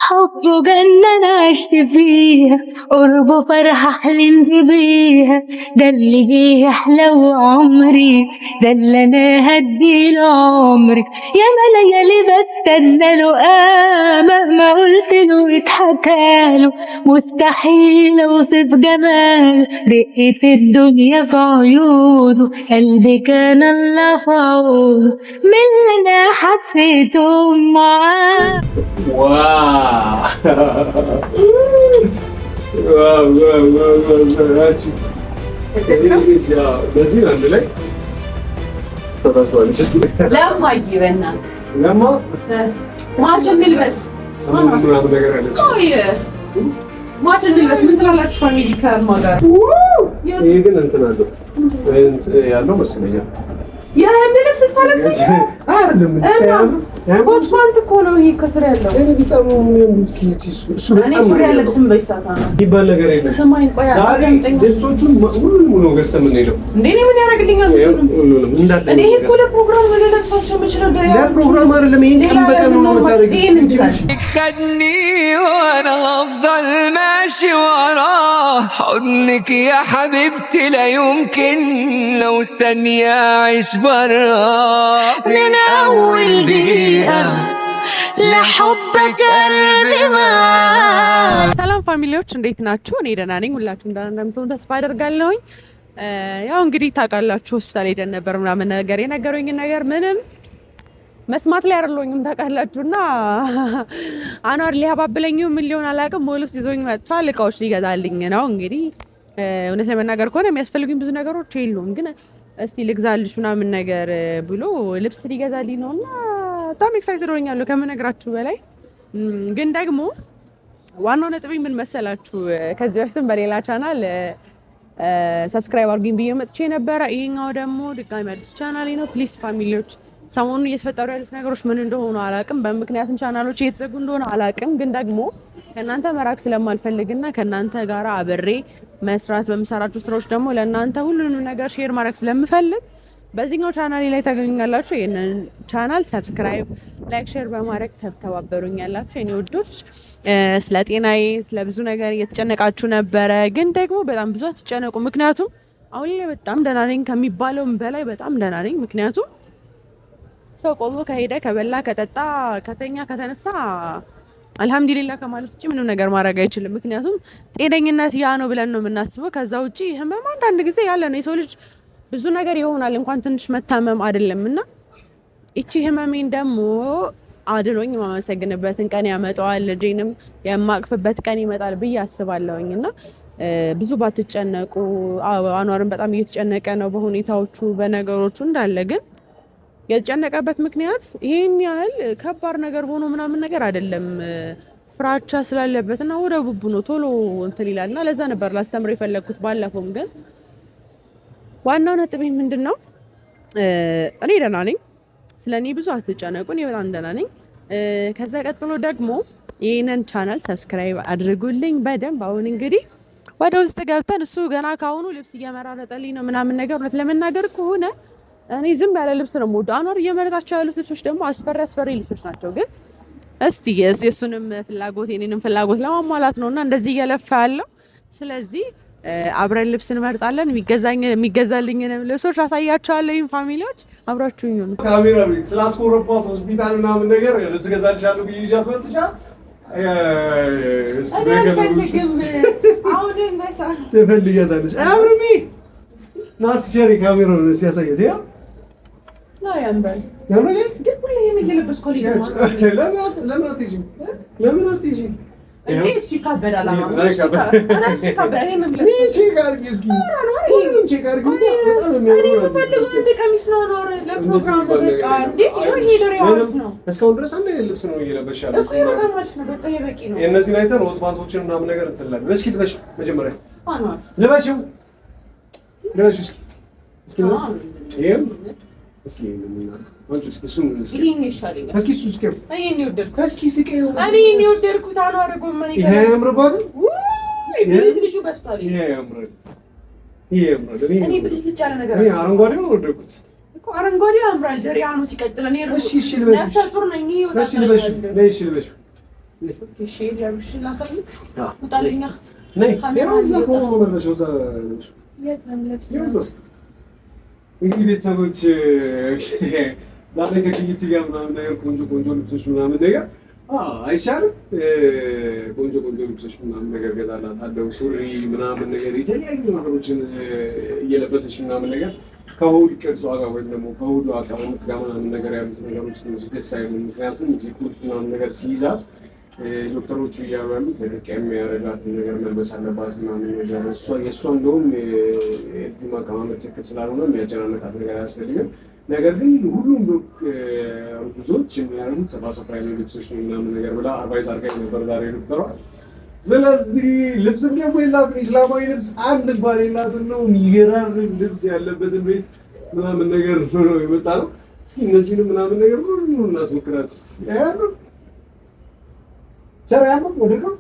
حبه جنة أنا عشت فيها، قربه فرحة حلمت بيها، ده اللي بيه يحلو عمري، ده اللي أنا هديله عمري. ياما ليالي بستنى له مهما قلت له اتحكاله، مستحيل أوصف جماله، دقة الدنيا في عيونه، قلبي كان الله في عونه، من اللي أنا حسيته معاه. واو በዚህ አንድ ላይ ተታስባለች። ለማ ይበናት ለማ ማችን ልበስ ምናምን ነገር አለች። ማችን ልበስ ምን ትላላችሁ ፋሚሊ? ከማ ጋር ይሄ ግን እንትን አለው ያለው መስለኛል። የህንድ ልብስ ታለብሰኝ አይደለም ቦትስዋን እኮ ነው ይሄ ከስር ያለው። እኔ በጣም እሱ ሱሪ ያለብስም በይሳታ ነው ይባል ነገር የለም። ስማኝ ቆይ ዛሬ ልብሶቹን ሁሉንም ነው ገዝተን የምንሄደው። እንዴ እኔ ምን ያደርግልኛል? ሁሉንም እንዳለ እኔ እኮ ለፕሮግራም ነው ለለብሳቸው የምችለው። ለፕሮግራም አይደለም ይሄን ቀን በቀን ነው የምታደርጊው። خدني وانا افضل ماشي وراه حضنك يا حبيبتي لا يمكن لو ثانية اعيش براه من اول دقيقة لحبك قلبي معاك. ሰላም ፋሚሊዎች እንዴት ናችሁ? እኔ ደህና ነኝ። ሁላችሁም ደህና እንደምትሆኑ ተስፋ አደርጋለሁኝ። ያው እንግዲህ ታውቃላችሁ ሆስፒታል ሄደን ነበር ምናምን ነገር የነገሩኝ ነገር ምንም መስማት ላይ አይደለሁኝም ታውቃላችሁና አኗር ሊያባብለኝ ምን ሊሆን አላውቅም። ሞል ውስጥ ይዞኝ መጥቷል። እቃዎች ሊገዛልኝ ነው እንግዲህ። እውነት ለመናገር ከሆነ የሚያስፈልጉኝ ብዙ ነገሮች የሉም፣ ግን እስቲ ልግዛልሽ ምናምን ነገር ብሎ ልብስ ሊገዛልኝ ነውና በጣም ኤክሳይትድ ሆኛለሁ ከምነግራችሁ በላይ። ግን ደግሞ ዋናው ነጥብ ምን መሰላችሁ? ከዚህ በፊትም በሌላ ቻናል ሰብስክራይብ አድርጉኝ ብዬ መጥቼ ነበረ። ይሄኛው ደግሞ ድጋሚ አዲስ ቻናሌ ነው። ፕሊዝ ፋሚሊዎች ሰሞኑን እየተፈጠሩ ያሉት ነገሮች ምን እንደሆኑ አላቅም። በምክንያቱም ቻናሎች እየተዘጉ እንደሆነ አላቅም። ግን ደግሞ ከእናንተ መራቅ ስለማልፈልግና ከእናንተ ጋር አብሬ መስራት በምሰራችሁ ስራዎች ደግሞ ለእናንተ ሁሉንም ነገር ሼር ማድረግ ስለምፈልግ በዚህኛው ቻናሌ ላይ ታገኙኛላችሁ። ይህንን ቻናል ሰብስክራይብ፣ ላይክ፣ ሼር በማድረግ ተባበሩኛላችሁ የኔ ውዶች። ስለ ጤናዬ ስለ ብዙ ነገር እየተጨነቃችሁ ነበረ። ግን ደግሞ በጣም ብዙ አትጨነቁ። ምክንያቱም አሁን ላይ በጣም ደህና ነኝ ከሚባለውም በላይ በጣም ደህና ነኝ። ምክንያቱም ሰው ቆሞ ከሄደ ከበላ ከጠጣ ከተኛ ከተነሳ አልሐምዱሊላህ ከማለት ውጭ ምንም ነገር ማድረግ አይችልም። ምክንያቱም ጤነኝነት ያ ነው ብለን ነው የምናስበው። ከዛ ውጭ ህመም አንዳንድ ጊዜ ያለ ነው። የሰው ልጅ ብዙ ነገር ይሆናል እንኳን ትንሽ መታመም አይደለም። እና እቺ ህመሜን ደግሞ አድኖኝ የማመሰግንበትን ቀን ያመጣዋል፣ ልጄንም የማቅፍበት ቀን ይመጣል ብዬ አስባለሁኝ። እና ብዙ ባትጨነቁ። አኗርም በጣም እየተጨነቀ ነው በሁኔታዎቹ በነገሮቹ እንዳለ። ግን የተጨነቀበት ምክንያት ይሄን ያህል ከባድ ነገር ሆኖ ምናምን ነገር አይደለም። ፍራቻ ስላለበትና ወደ ቡቡ ነው ቶሎ እንትን ይላልና ለዛ ነበር ላስተምር የፈለግኩት ባለፈውም። ግን ዋናው ነጥብ ምንድነው? እኔ ደህና ነኝ። ስለኔ ብዙ አትጨነቁ። እኔ በጣም ደህና ነኝ። ከዛ ቀጥሎ ደግሞ ይሄንን ቻናል ሰብስክራይብ አድርጉልኝ በደንብ። አሁን እንግዲህ ወደ ውስጥ ገብተን እሱ ገና ካሁኑ ልብስ እየመራረጠልኝ ነው ምናምን ነገር። እውነት ለመናገር ከሆነ እኔ ዝም ያለ ልብስ ነው የምወደው። አኗር እየመረጣቸው ያሉት ልብሶች ደግሞ አስፈሪ ልብሶች ናቸው። ግን እስቲ የእሱንም ፍላጎት የኔንም ፍላጎት ለማሟላት ነውና እንደዚህ እየለፋ ያለው። ስለዚህ አብረን ልብስ እንመርጣለን። የሚገዛልኝንም ልብሶች አሳያቸዋለሁ። ይሄን ፋሚሊዎች አብራችሁኝ ነው። ካሜራ ስላስኮረኳት ሆስፒታል ምናምን ነገር ልብስ ገዛልሻለሁ ብዬ ይዣት መጥቻ ትፈልጊያታለሽ? አብርሚ ናስቸሪ ካሜራውን ሲያሳየት ያ ነው ያምራል። ያምራል። ግን ሁሌ የምትለብስ ኮሌጅ ነው። ለምን አትይጂም? ለምን አትይጂም? እሺ ካበዳላ ነው። እሺ ካበዳ ይሄን ነው። ቼክ አድርጊ እስኪ። ሁሉንም ቼክ አድርጊ። በጣም የሚያምር ነው። ፈልገው እንደ ቀሚስ ነው ለፕሮግራም በቃ እንዴ ይሄ ደሪያው ነው። እስካሁን ድረስ አንድ ልብስ ነው እየለበሽ ያለው እኮ በጣም አሪፍ ነው። በቃ ይሄ በቂ ነው። የእነዚህን አይተን ወጥ ፓንቶችን ምናምን ነገር እንትላለን። እስኪ ልበሽ መጀመሪያ አኗር ልበሽው ለሽ እስኪ ይሄም እስኪ አንቺ እስኪ እሱን እስኪ ይሄን ይሻለኛል። እስኪ እሱ እስኪ እኔን ይወደድኩት እስኪ ስቄው እኔን ይወደድኩት አኗር ጎመን ይከራ ይሄ ያምርባት ልጁ በስቷል። ይሄ ያምራል። እኔ ብልጭ ያለ ነገር እኔ አረንጓዴው ነው ወደድኩት እኮ አረንጓዴው ያምራል። ደሪያ ነው ሲቀጥል እኔ እሺ ልበሽ። ነፍሰ ጡር ነኝ። እሺ ልበሽ። እሺ ያብሽ ላሳይክ ወጣልኛ ነይ ያውዛ ቆሞ መለሽው ዛ የት ነው ለብስ ያውዛስ እንግዲህ ቤተሰቦች ዛሬ ከኪቺ ጋር ምናምን ነገር ቆንጆ ልብሶች ምናምን ነገር አይሻልም? ቆንጆ ልብሶች ምናምን ነገር ገዛላታለሁ። ሱሪ ምናምን ነገር የተለያዩ ነገሮችን እየለበሰች ምናምን ነገር ከሁሉ ቅርጿ ጋር ወይም ደግሞ ከሁሉ አቀማመጥ ጋር ምናምን ነገር ያሉት ነገሮች ትንሽ ደስ አይሉም። ምክንያቱም እዚህ ቁልፍ ምናምን ነገር ሲይዛት ዶክተሮቹ እያሉ ያሉት ደረቅ የሚያደርጋትን ነገር መልበስ አለባት ምናምን ነገር የእሷ እንደውም የእጁ አቀማመጥ ትክክል ስላልሆነ የሚያጨናነቃት ነገር አያስፈልግም። ነገር ግን ሁሉም ብዙዎች የሚያደርጉት ሰፋ ያሉ ልብሶች ነው ምናምን ነገር ብላ አድቫይስ አድርጋኝ ነበር ዛሬ ዶክተሯ። ስለዚህ ልብስም ደግሞ የላትም፣ ኢስላማዊ ልብስ አንድ እንኳን የላትም ነው። የሚገራርም ልብስ ያለበትን ቤት ምናምን ነገር ነው የመጣ ነው። እስኪ እነዚህንም ምናምን ነገር ሁሉ እናስሞክራት። ያያሉ ቸር ያለው ወደቀው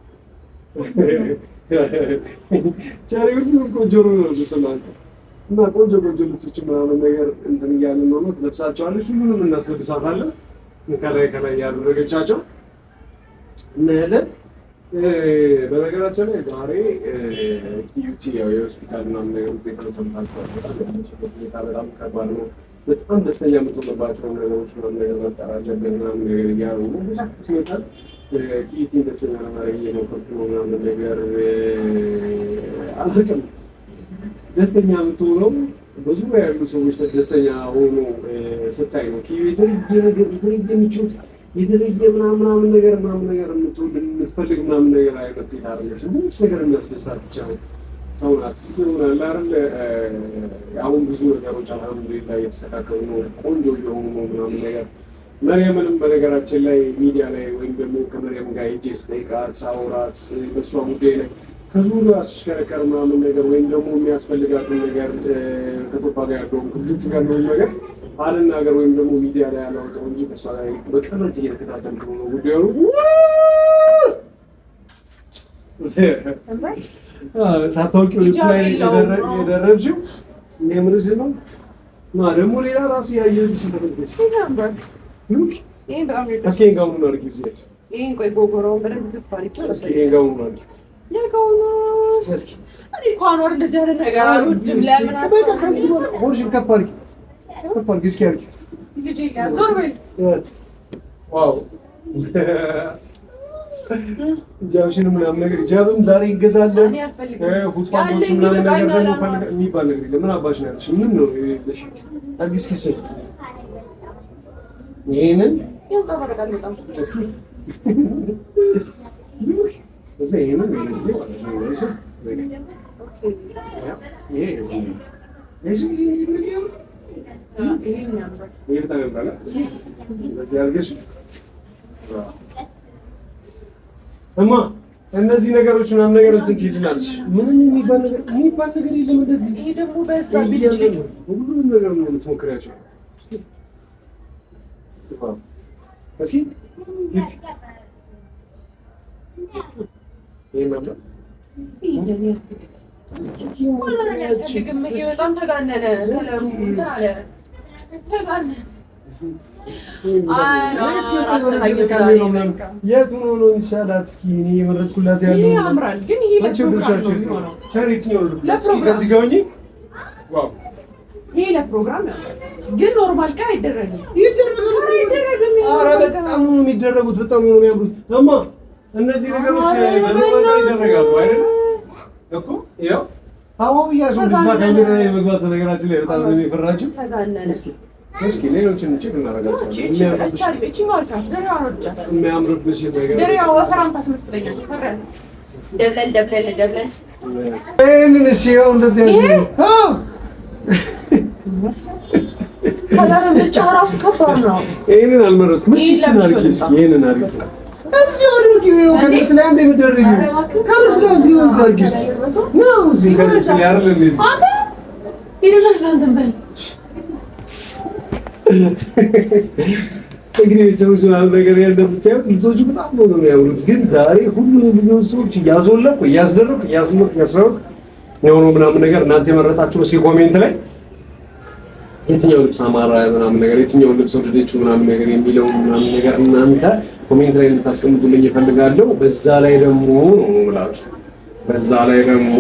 ቸር ሁሉም ቆንጆ ነው ልትማንተ እና ቆንጆ ልብሶች ምናምን ነገር እንትን እያልን ነው ትለብሳቸዋለች። ሁሉንም እናስለብሳታለን ከላይ ያደረገቻቸው እናያለን። በነገራችን ላይ ዛሬ ዩቲ ያው የሆስፒታል ምናምን ነገር ውጤት ነው ሰምታችኋል። በጣም ከባድ ነው። በጣም ደስተኛ የምትሆንባቸው ነገሮች ምናምን ነገር መፍጠር አለብን ምናምን ነገር እያሉ ነው ይመጣል። ኪቲን ደስተኛ ለማድረግ እየሞከርኩ ነው ምናምን ነገር አልፍቅም። ደስተኛ የምትሆነው በዙሪያ ያሉ ሰዎች ደስተኛ ሆኖ ስታይ ነው። የተለየ ነገር የተለየ ምቾት የተለየ ምናምን ነገር የምትፈልግ ምናምን ነገር አይነት ሴት አይደለችም። ትንሽ ነገር የሚያስደስታት ብቻ ነው ሰው ናት ይሆናል አይደል? አሁን ብዙ ነገሮች አልሐምዱሊላህ እየተስተካከሉ ነው፣ ቆንጆ እየሆኑ ነው ምናምን ነገር። መርየምንም በነገራችን ላይ ሚዲያ ላይ ወይም ደግሞ ከመርየም ጋር ሄጄ ስጠይቃት ሳውራት በእሷ ጉዳይ ላይ ከዙሩ አስሽከረከር ምናምን ነገር ወይም ደግሞ የሚያስፈልጋትን ነገር ከቶፋ ጋር ያለውን ከልጆቹ ጋር ያለውን ነገር አልናገር ወይም ደግሞ ሚዲያ ላይ ያላወጣው እንጂ ከእሷ ላይ በቅርበት እየተከታተልኩ ነው ጉዳዩ። ሳታውቂው ልጅ ላይ የደረብሽው የምርሽ ነው እና ደግሞ ሌላ ራሱ ያየልሽ ተፈልገሽ እስኪ ጋውን ነው ልጅ ይሄን ቆይ ጎጎራውን በደንብ ግፍ አድርጌው እስኪ ጋውን ነው የጋውኑ እስኪ እኔ እንኳን ወር እንደዚህ አይነት ነገር አልወድም። ለምን በቃ ከዚህ በኋላ ሆርሽን ከፍ አድርጊ እስኪ አድርጊ ልጅ ዞር በል። ዋው ጃብሽንም ምናምን ነገር ጃብም ዛሬ ይገዛለን። ሁትባቶች ምናምን ነገር ደግሞ የሚባል ነገር የለም። ምን አባሽ ነው ያለሽ? ምን ነው ይልሽ? አድርጊ እስኪ እሱ ይሄንን ያንጸባርቃል በጣም እስኪ እዛ ይሄንን እንደዚህ ማለት ነው። እሺ ኦኬ ይሄ እዚህ በጣም ያምራል። እዚህ አድርገሽ እማ እነዚህ ነገሮች ምናምን ነገር እንትን ትይልናለሽ። ምንም የሚባል ነገር የለም። እንደዚህ ይሄ ደግሞ በዛ ቢልጅ ነው ሁሉንም ነገር ነው የምትሞክሪያቸው። እስኪ ይሄ ማለት በጣም ተጋነነ የቱ ነው የሚሻላት? እስኪ እኔ የመረጥኩላት ያለው ይሄ ያምራል፣ ግን ይሄ ለፕሮግራም ግን ኖርማል ቀን አይደረግም። ኧረ በጣም ነው የሚደረጉት፣ በጣም ነው የሚያምሩት። እማ እነዚህ ነገሮች በኖርማል ቀን ይደረጋሉ አይደል እኮ ያው አሁን ያሽው ልጅቷ ካሜራ ላይ መግባት ነገራችን ላይ በጣም ነው የሚፈራችው። እስኪ ሌሎችን ቼክ እናደርጋቸዋለን። የሚያምርብሽ ነገር ደሪያው ወፈራም ታስመስለኛለች። ደብለል ይሄንን እሺ ያው እንደዚህ ያለው ራሱ ከባድ ነው። ይሄንን አልመረጥኩም። እሺ ስናርኪ እስኪ ይሄንን አድርጊ እዚህ አድርጊው። ከልብስ ላይ አንዴ የምትደርጊው ከልብስ ላይ እዚህ አድርጊው እስኪ ነው እዚህ ከልብስ ላይ አይደል እንደዚህ አንተ ይደርሳንተን በል እንግዲህ ቤተሰቦች ምናምን ነገር እንደምታዩት ልብሶቹ በጣም ነው የሚያምሩት። ግን ዛሬ ሁሉንም ልብሶች እያዞለኩ እያስደረኩ እያስመርኩ እያስረኩ የሆነው ምናምን ነገር እናንተ የመረጣችሁ እስኪ ኮሜንት ላይ የትኛው ልብስ አማራ ምናምን ነገር የትኛው ልብስ ወደደችው ምናምን ነገር የሚለው ምናምን ነገር እናንተ ኮሜንት ላይ እንድታስቀምጡልኝ እፈልጋለሁ። በዛ ላይ ደግሞ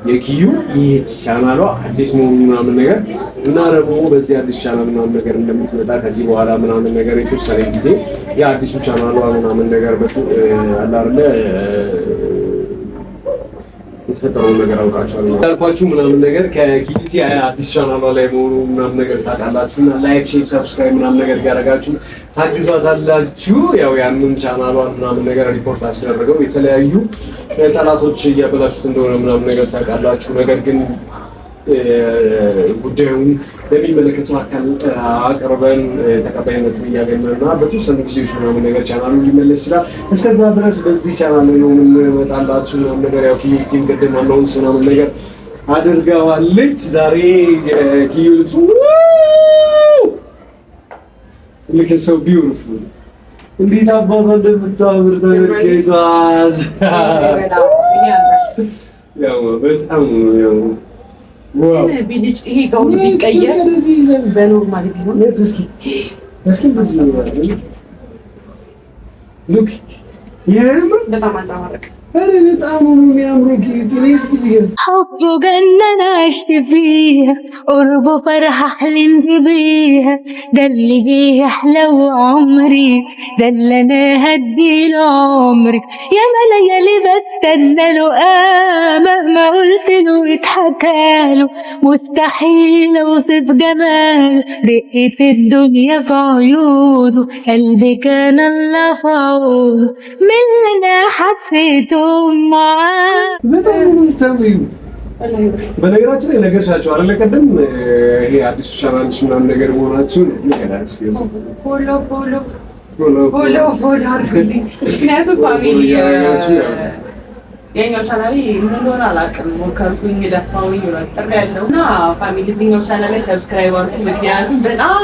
የኪዩ ይህ ቻናሏ አዲስ መሆኑ ምናምን ነገር እና ደግሞ በዚህ አዲስ ቻናል ምናምን ነገር እንደምትመጣ ከዚህ በኋላ ምናምን ነገር የተወሰነ ጊዜ የአዲሱ ቻናሏ ምናምን ነገር አለ አይደለ የተፈጠረውን ነገር አውቃችኋለሁ ያልኳችሁ ምናምን ነገር ከኪዩቲ አዲስ ቻናሏ ላይ መሆኑ ምናምን ነገር ታውቃላችሁ እና ላይክ፣ ሼር፣ ሰብስክራይብ ምናምን ነገር ያደረጋችሁ ታግዟታላችሁ። ያው ያንን ቻናሏን ምናምን ነገር ሪፖርት አስደረገው የተለያዩ ጠላቶች እያበላሹት እንደሆነ ምናምን ነገር ታውቃላችሁ። ነገር ግን ጉዳዩን ለሚመለከተው አካል አቅርበን ተቀባይነት እያገኘንና በተወሰኑ ጊዜዎች ምናምን ነገር ቻናሉ ሊመለስ ይችላል። እስከዛ ድረስ በዚህ ቻናል ነው የምንመጣላችሁ ምናምን ነገር ያው ኪዩቲን ቅድም አናውንስ ምናምን ነገር አድርገዋለች። ዛሬ ኪዩ ልብሱ ልክ ሰው ቢዩቲፉል እንዴት አባቷ እንደምታምር ተመልከቷት። ያው በጣም ያው ቢልጭ ይሄ ጋር ቢቀየር በኖርማል ቢሆን እስኪ በዚህ ነው ሉክ በጣም አንጸባረቅ በጣም የሚያምሩ حبه جنن عشت فيها قربه فرحة حلمت بيها ده اللي بيه يحلو عمري ده اللي انا هديله عمري يا ليالي بستنى له مهما قلت له اتحكاله مستحيل اوصف جماله رقة الدنيا في عيونه قلبي كان الله في عونه من اللي انا حسيته በነገራችን ላይ ነገርሻቸው አይደለ? ቀደም ይሄ አዲሱ ቻናልሽ ምናምን ነገር መሆናችሁን ፎሎ አድርጉልኝ። ምክንያቱም ፋሚሊ የኛው ቻናል ምን እንደሆነ አላውቅም። ሞከርኩኝ፣ ደፋውኝ ጥሪ ያለው እና ፋሚሊ እዚህኛው ቻናል ላይ ሰብስክራይብ አድርጉ። ምክንያቱም በጣም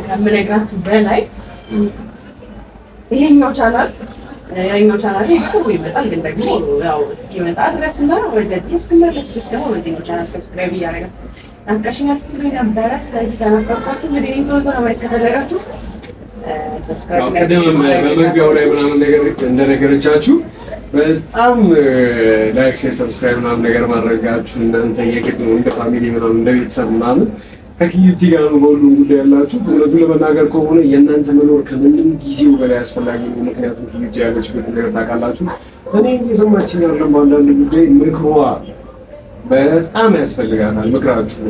ከምነግራችሁ በላይ ይሄኛው ቻናል ያኛው ቻናል ይቆይ ይመጣል። ግን ደግሞ ያው እስኪመጣ ድረስ እና ወደ ድሮ እስክመለስ ድረስ ደግሞ በዚህኛው ቻናል ሰብስክራይብ እያደረጋችሁ ናፍቃሽኛል ስትሉኝ ነበረ። ስለዚህ ከናፈቃችሁ እንግዲህ እኔ ተወሰነ ማየት ከፈለጋችሁ ሰብስክራይብ በመግቢያው ላይ ምናምን ነገር እንደነገረቻችሁ በጣም ላይክ፣ ሼር፣ ሰብስክራይብ ምናምን ነገር ማድረጋችሁ እናንተ የግድ ነው እንደ ፋሚሊ ምናምን እንደ ቤተሰብ ምናምን ከኪዩቲ ጋር ነው በሁሉም ጉዳይ ያላችሁ። እውነቱን ለመናገር ከሆነ የእናንተ መኖር ከምንም ጊዜው በላይ አስፈላጊ ነው። ምክንያቱም ኪዩቲ ያለችበት ነገር ታውቃላችሁ። እኔ የሰማችኝ ያለው በአንዳንድ ጉዳይ ምክሯ በጣም ያስፈልጋታል። ምክራችሁ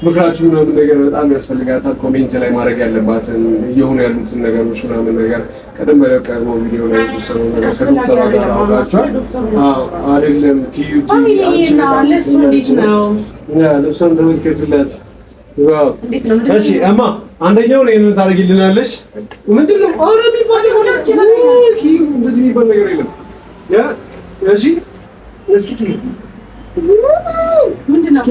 ምክራችሁ ምናምን ነገር በጣም ያስፈልጋታል። ኮሜንት ላይ ማድረግ ያለባትን እየሆኑ ያሉትን ነገሮች ምናምን ነገር ቀደም ብለው ቀርበው ቪዲዮ ላይ የተወሰነው ነገር ከዶክተር ጋር አውራችኋል አይደለም? ኪዩቲ ልብሷን ተመልከቱላት። እሺ እማ አንደኛውን ይሄንን ታደርጊልናለሽ። ምንድን ነው ኧረ የሚባል እንደዚህ የሚባል ነገር የለም። እሺ እስኪ ምንድን ነው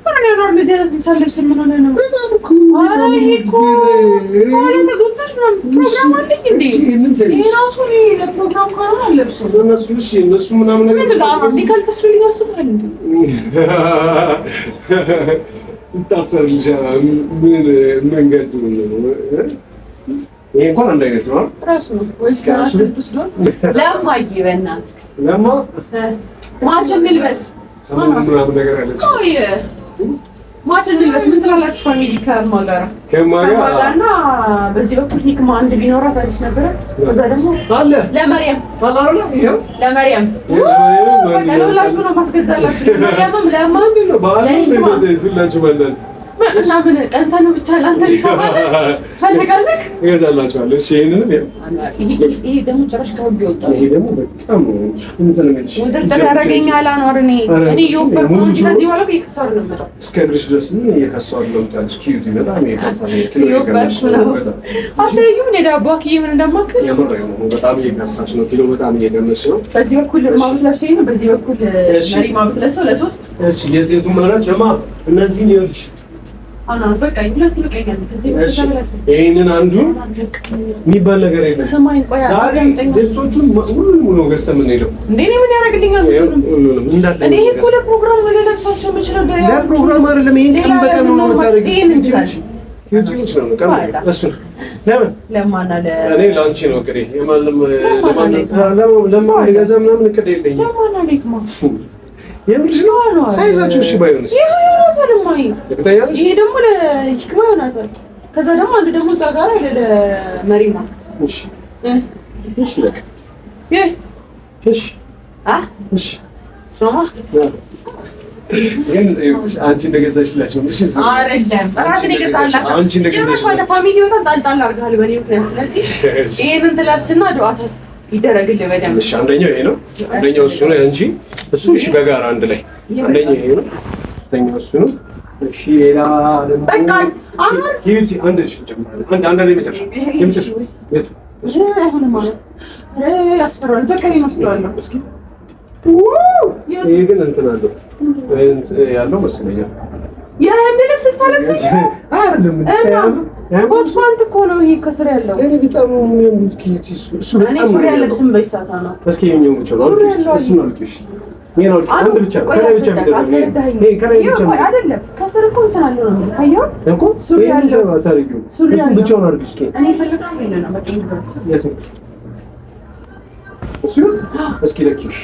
አረ ያለው እንደዚህ አይነት ምሳሌ ልብስ ምን ሆነ ነው? በጣም እኮ አረ ይሄ እኮ አረ ተጎተሽ ነው ፕሮግራም አለኝ እንዴ? ይሄ ራሱ ነው ለፕሮግራም ካራ ለብሶ እነሱ እሺ እነሱ ምናምን ነገር ምንድን ነው አሁን ሊካል ተስፈልኝ አስበል እንዴ? ይታሰርልሻል ምን መንገዱ ነው? ይሄ እንኳን አንድ አይነት ነው ራሱ ነው ወይስ ራሱ ልትወስዶ ለማይ በእናትህ ለማ ማችን ልበስ ሰሞኑን ምናምን ነገር አለች። አይ ማችን ልበስ ምን ትላላችሁ ፋሚሊ? ከማጋራና በዚህ በኩል ኒክማ አንድ ቢኖራት አሪፍ ነበር። ከዛ ደግሞ አለ ለማርያም አላላ ይሄው ለማርያም ወላጁ ነው ማስገዛላችሁ። ለማርያምም ለማን ነው ባለኒክማ ዘይቱላችሁ ማለት እና ምን ቀንተ ነው ብቻ ላንተ ሊሰማል ፈልጋለህ ይገዛላችኋል። እሺ ይሄንንም ይሄ ደግሞ ጭራሽ ከህግ ይወጣ። ይሄ ደግሞ በጣም እንትን ነው የሚልሽ ወደር ያረጋኛል አኗር እኔ የወፈርኩ እንጂ ከዚህ በኋላ ይከሳር ነበር እስከ ድረስ ድረስ ምን እየከሳር ነው ታልሽ ኪዩቲ በጣም ይከሳል። አታዩም እኔ ዳባክ ምን እንደማከል የምር ነው በጣም እየከሳሽ ነው። ኪሎ በጣም እየገመሽ ነው። በዚህ በኩል ማውት ለብሰኝ ነው በዚህ በኩል መሪ ማውት ለብሰው ለሶስት እሺ የቴቱ መረጭ ለማ እነዚህ ነው አና በቃ ሁለት ልቀኛል ከዚህ በተበላሽ ይሄንን አንዱ የሚባል ነገር የለም። ሰማይ ቆያ ልብሶቹን ሁሉንም ነው ገዝተን የምንሄደው። እንዴ ምን ያደርግልኛል? ሁሉንም እንዳለ እኔ ይሄ እኮ ለፕሮግራም ነው ለለብሳቸው የምችለው ነገር ያ ፕሮግራም አይደለም። ይሄን ቀን በቀን ነው የምታደርጊው። ይሄን እንችላል ዩቲዩብ ነው ቀን እሱ ለማን አለ እኔ ላንቺ ነው እንግዲህ ለማን ይገዛ ምናምን እቅድ የለኝም። ለማን አለክማ የምርሽ ነው ሳይዛችሁ እሺ ባይሆንስ ይሄ ደግሞ ለሂክማ ይሆናታል። ከዛ ደግሞ አንድ ደግሞ እዛ ጋር ለመሪማ እሺ እሺ ለክ እሺ እሺ ስማ ግን አንቺ እንደገዛሽላችሁ እሺ አይደለም ራስህ እንደገዛላችሁ አንቺ እንደገዛሽ ወደ ፋሚሊ በጣም ጣልጣል አድርጋል በኔ ምክንያት። ስለዚህ ይሄንን ትለብስና ዱዓታ ይደረግልህ በደንብ። እሺ አንደኛው ይሄ ነው። አንደኛው እሱ ነው እንጂ እሱ እሺ በጋራ አንድ ላይ አንደኛው ይሄ ነው። አንደኛው እሱ ነው። እሺ ሌላ ደግሞ በቃ አሁን ዩቲ አንድ እሺ ጨምራለሁ። አንድ ላይ መጨረሻ የመጨረሻ የቱ እሱ አይሆንም ማለት ያስፈራል። በቃ ይመስላል እስኪ ይሄ ግን እንትን አለው ያለው መስለኛል። የአንድ ልብስ ታለብስ አይደለም ኮት ፓንት እኮ ነው ይሄ ከስር ያለው። እኔ በጣም ነው የሚያምሩት ኪቲ እሱ በጣም ነው ያለብስም በይሳታ ነው። እስኪ የኛው ብቻ ነው እሱ ነው ልክሽ ይሄ ነው አንድ ብቻ ከላይ ብቻ ቢደረግ ይሄ ከላይ ብቻ አይደለም ከስር እኮ እንትን አለው ነው ካየው እኮ ሱሪ ያለው ታሪኩ እሱ ብቻውን አድርጊ እስኪ እኔ ፈለግኩት ይሄ ነው በቃ የት እሱ እስኪ ለኪሽ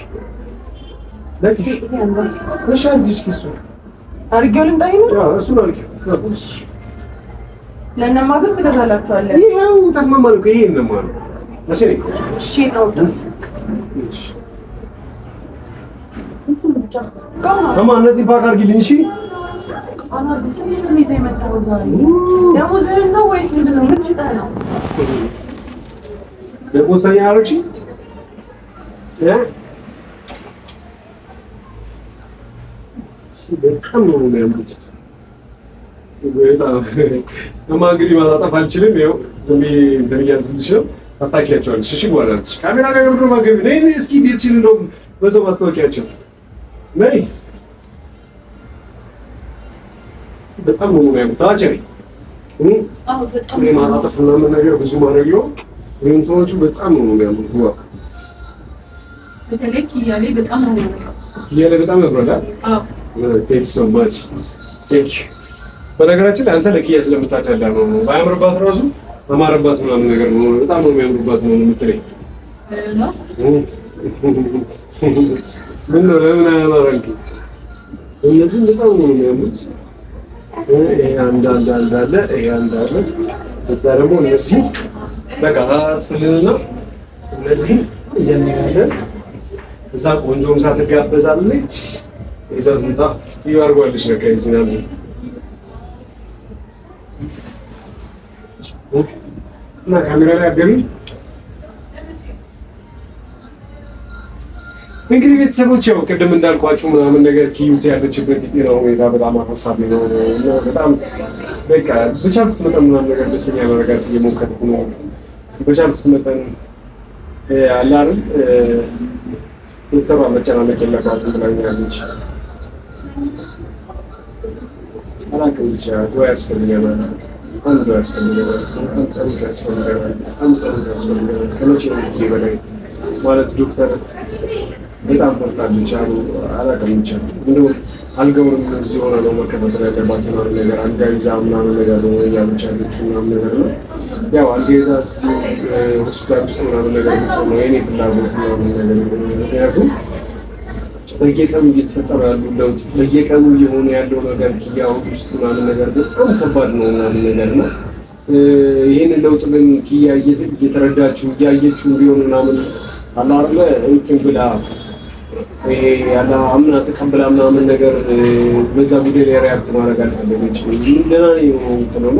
ለኪሽ እሺ አድርጊ እስኪ እሱ አድርጌው ልምጣ ነው አዎ እሱ ነው አድርጊው ለእነማ ግን ትገዛላችኋለህ። ይሄው ተስማማን እኮ ይሄ እነማ ነው እሺ እሺ ነው እሺ ከማ እነዚህ ፓክ አድርጊልኝ እሺ አና ዲስኒ ነው ይዘህ የመጣው ዛሬ ደሞዝህን ነው ወይስ ምንድን ነው? ምን ችግር ነው? ደሞዝህን ያረግሽ በጣም ነው የሚያምሩት። በጣም እንግዲህ ማጣጣፍ አልችልም። ይኸው ዝም ብዬ እንትን እያልኩልሽ ነው። ታስታኪያቸዋለሽ። እሺ በኋላ ካሜራ ጋር ገብቶ ማገብ ነይ እስኪ ቤትሽን እንደውም በዛው ማስታወቂያቸው ነይ። በጣም ነው የሚያምሩት። አጭሪ እኔ ማጣጣፍ ምናምን ነገር ብዙ ማድረግ ነው። እንትኖቹ በጣም ነው የሚያምሩት። ዋ በተለይ ኪያሌ በጣም ነው የሚያምረው። ኪያሌ በጣም ያምራል። አዎ ቴንክ ሶ ማች ቴንክ። በነገራችን ላይ አንተ ለኪያ ስለምታዳላ ነው ባያምርባት ራሱ አማረባት ምናምን ነገር ነው። በጣም ነው የሚያምርባት ነው የምትለኝ። ምን ነው ለምን አያማረንክ? እነዚህ በጣም ነው የሚያምሩት። ይሄ አንድ አለ ይሄ አንድ አለ። እዛ ደግሞ እነዚህ በቃ አትፈልልና እነዚህ ይዘምራለን። እዛ ቆንጆም ሳትጋበዛለች ይዛት ምጣ ይዋርጓልሽ ነው ከዚህ ነው እና ካሜራ ላይ አገቢ። እንግዲህ ቤተሰቦች ያው ቅድም እንዳልኳችሁ ምናምን ነገር ኪዩት ያለችበት የጤና ሁኔታ በጣም አሳሳቢ ነው እና በጣም በቃ በቻልኩት መጠን ምናምን ነገር ደስተኛ ማድረጋት እየሞከርኩ ነው። በቻልኩት መጠን አለ አይደል ዶክተሯ መጨናነቅ የለባትም ብላኛለች። አላውቅም ብቻ ዱዓ ያስፈልገናል። አንድ ዱዓ ያስፈልገናል። አንድ ጸሎት ያስፈልገናል። አንድ ጸሎት ያስፈልገናል። ከመቼም ጊዜ በላይ ማለት ዶክተር በጣም ፈርታለች አሉ። አላውቅም ብቻ እንደው አልጋውንም እዚህ ሆና ነው መከታተል ያለባት ምናምን ነገር አልጋ ይዛ ምናምን ነገር ነው እያለች ያለችው ምናምን ነገር ነው። ያው አልጋ ይዛ እዚህ ሆስፒታል ውስጥ ምናምን ነገር ነው የኔ ፍላጎት ምናምን ነገር ምክንያቱም በየቀኑ እየተፈጠረ ያለው ለውጥ በየቀኑ እየሆነ ያለው ነገር ኪያ ውስጥ ምናምን ነገር በጣም ከባድ ነው ምናምን ነገር ነው። ይህንን ለውጥ ግን ኪያ እየተረዳችው እያየችው ቢሆን ምናምን አለ አይደለ እንትን ብላ ይሄ ያለ አምና ተቀብላ ምናምን ነገር በዛ ጉዳይ ላይ ሪያክት ማድረግ አልፈለገችም። ደህና ነኝ ነው እንትን ነው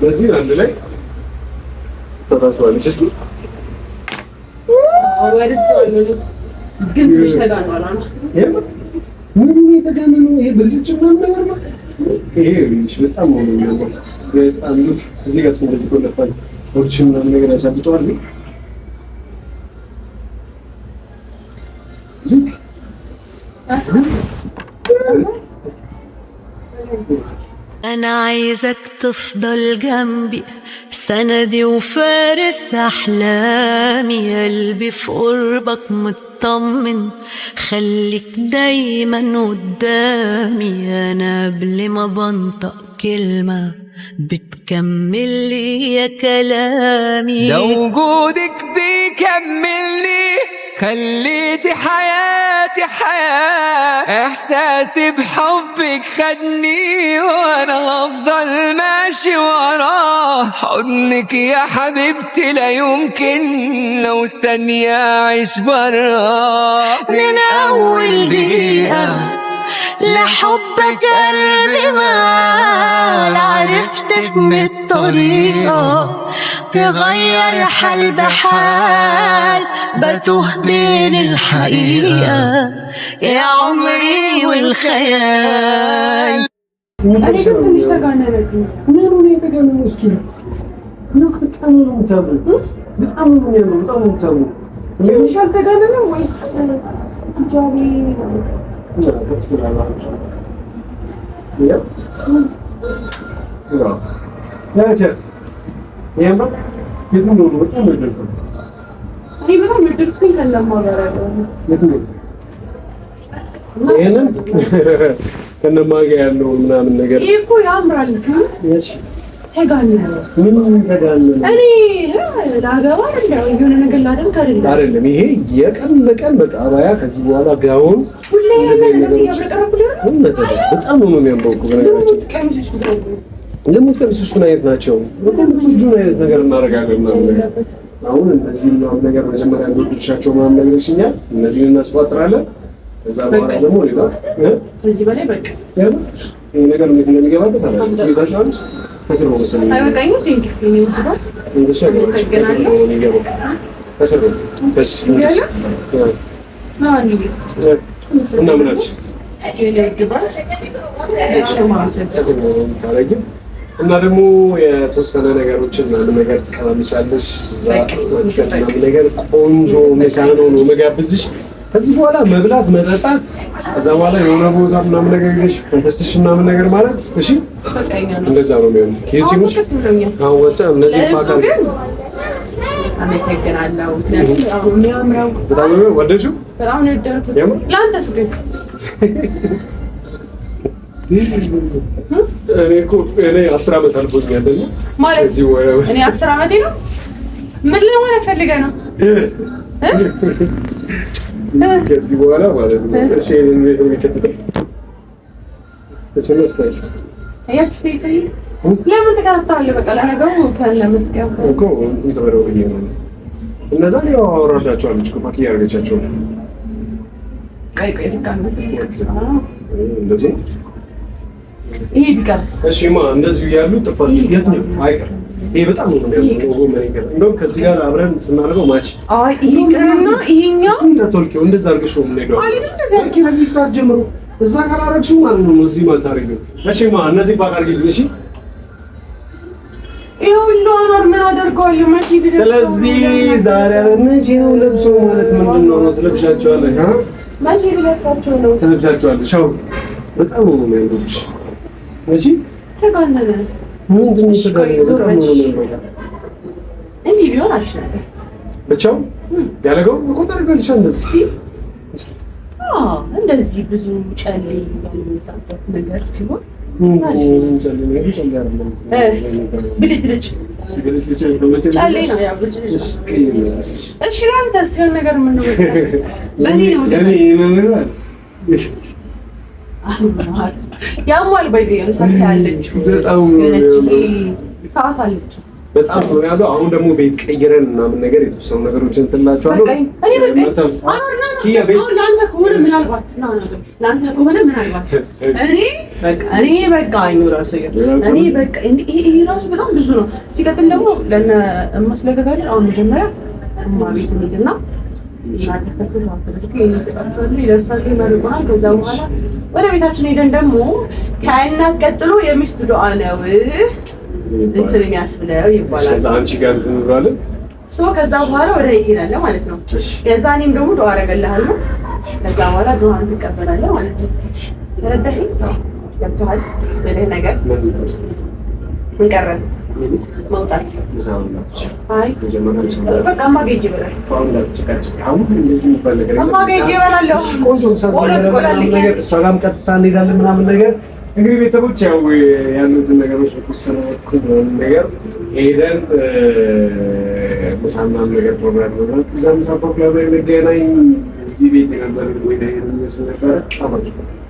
በዚህ አንድ ላይ ተታስባለች። እስኪ ምን የተጋነነው ይሄ ብልጭት ምናምን ነገር ነው። ይሄ በጣም ነው የሚያምረው። በጣም እዚህ ጋር እንደዚህ ቆለፋል ኦፕሽን ምናምን ነገር ያሳብጠዋል። أنا عايزك تفضل جنبي سندي وفارس أحلامي قلبي في قربك مطمن خليك دايما قدامي أنا قبل ما بنطق كلمة بتكمل لي يا كلامي ده وجودك بيكملني خليتي حياتي حياة إحساسي بحبك خدني وأنا هفضل ماشي وراه حضنك يا حبيبتي لا يمكن لو ثانية أعيش براه من أول دقيقة لحبك قلبي مال عرفت من الطريقة تغير حال بحال بتوه بين الحقيقة يا عمري والخيال أنا كنت نشتغل ምኑ ነው የተገኘው? እስኪ ነው በጣም ነው የምታምሩ፣ በጣም ነው የሚያምሩ፣ በጣም ነው የምታምሩ። ትንሽ አልተጋነነም ወይስ ጃቢ ከነማጋ ያለው ምናምን ነገር ይሄ እኮ ያምራል ግን እሺ ተጋነነ ምን ተጋነነ እኔ ላገባ የሆነ ነገር ላደርግ አይደለም ይሄ የቀን በቀን በቃ አባያ ከዚህ በኋላ ጋውን ሁሌ እንደዚህ ያብረቀረቁ በጣም ነው የሚያምረው እኮ በነገራችን ለምን ቀሚሶች ምን አይነት ናቸው? በጣም ብዙ አይነት ነገር እናደርጋለን ማለት ነው። አሁን እነዚህ ነው ነገር መጀመሪያ እንደውልሻቸው ምናምን ነገር ይችኛል እነዚህን እናስቋጥራለን። ከዛ በኋላ ደግሞ ሌላ ከዚህ በላይ በቃ ይሄ ነገር ምን እንደሚገባበት አላውቅም። ትይዛለሽ ከስር ነው መሰለኝ። አይበቃኝ ቴንክ ዩ እኔ ምትባል እንደሱ አይገባም። ነው የሚገባው ከስር ነው በስ እና ምን አልሽ? እና ደግሞ የተወሰነ ነገሮችን ምናምን ነገር ትቀማምሻለሽ። ምናምን ነገር ቆንጆ ምሳ ነው መጋብዝሽ። ከዚህ በኋላ መብላት መጠጣት፣ ከዛ በኋላ የሆነ ቦታ ምናምን ነገር ሄደሽ ፈንተስትሽ ምናምን ነገር ማለት እሺ፣ እንደዛ ነው የሚሆነው። ዩቲዩብሽ አሁን ወጣ እነዚህ ፋካል አመሰግናለሁ። አሁን የሚያምረው በጣም ነው ወደድሽው? በጣም ነው የወደድኩት። ለአንተስ ግን እኔ 10 ዓመት አልፎኛል ማለት እኔ 10 ዓመቴ ነው። ምን ለማለት ፈልገህ ነው? ከዚህ በኋላ ማለት ነው እሺ እንዴት ነው የሚከተለው? ተቸነስታይ አያችሁ ተይዘይ ለምን ተከታተለ? በቃ ለነገሩ ከለመስቀው እኮ እንትን ተበረው ነው እነዛ ነው አወራዳቸዋለች እኮ ፓክ ያርገቻቸው ቀይ ድካም እንደዚህ ይሄ ቢቀርስ እሺ ማ እንደዚህ ያሉ ጥፋት የት ነው አይቀር። ይሄ በጣም ነው የሚያምረው ነገር እንደውም ከዚህ ጋር አብረን ስናደርገው ማች አይ ይሄ ቅርና ይሄኛው እንደተልከው እንደዛ አድርገሽው ምን ሄደው ከዚህ ሰዓት ጀምሮ እዛ ጋር አረግሽው ማለት ነው እዚህ ማለት አድርገው። እሺ ማ እነዚህ ባቃርጊልኝ እሺ ይሁሉ አኖር ምን አደርገዋለሁ ማቺ ቢዘ ስለዚህ ዛሬ መቼ ነው ለብሶ ማለት ምንድነው ነው ትለብሻቸዋለሽ? ማቺ ቢለብሳቸው ነው ትለብሻቸዋለሽ። ሻው በጣም ነው የሚያምሩሽ። እሺ ተጋነነ ምንድነው ተጋነነ? በጣም ነው የሚያምሩሽ። እንዲህ ቢሆን አልሽነበር ብቻው ያለገው ቁጥር ገልሻ እንደዚህ እንደዚህ ብዙ ጨሌ ያልበዛበት ነገር ሲሆን እሺ ለአንተስ የሆነ ነገር የምንለው ለእኔ ነው ያሟል በዚህ ሰዓት ያለችው ሰዓት አለችው በጣም ነው ያለው። አሁን ደግሞ ቤት ቀይረን ምናምን ነገር የተወሰኑ ነገሮችን እንትላቸዋለሁ። ለአንተ ከሆነ ምናልባት እኔ በቃ አይኖራል እኔ በቃ ይሄ ራሱ በጣም ብዙ ነው። ሲቀጥል ደግሞ ለእነ እማስለገዛለች አሁን መጀመሪያ ቤት እንሂድና ይለብሳሉ ከዛ በኋላ ወደ ቤታችን ሄደን ደግሞ ከእናት ቀጥሎ የሚስት ዱዓ ነው እንትን የሚያስብለው ይባላል። ከዛ አንቺ ጋር እንትን እንላለን። ሶ ከዛ በኋላ ወደ ቤት ሄዳለሁ ማለት ነው። ከዛ እኔም ደግሞ ዱዓ አደርግልሃለሁ። ከዛ በኋላ ዱዓን ትቀበላለህ ማለት ነው። ተረዳኸኝ? ገብቶሃል? በሌላ ነገር ምን ቀረን? መውጣት አይ በቃ ማገጅ ይበላል። ማገጅ ይበላለሁ። ነገር ሰላም ቀጥታ እንሄዳለን ምናምን ነገር እንግዲህ ቤተሰቦች ያው ያሉትን ነገሮች በተወሰነ ነገር ሄደን ምሳና ነገር ፕሮግራም ነው። እዛ ምሳ ፕሮግራም ላይ እንገናኝ። እዚህ ቤት የነበረ ወይ ነገር ነው ስለነበረ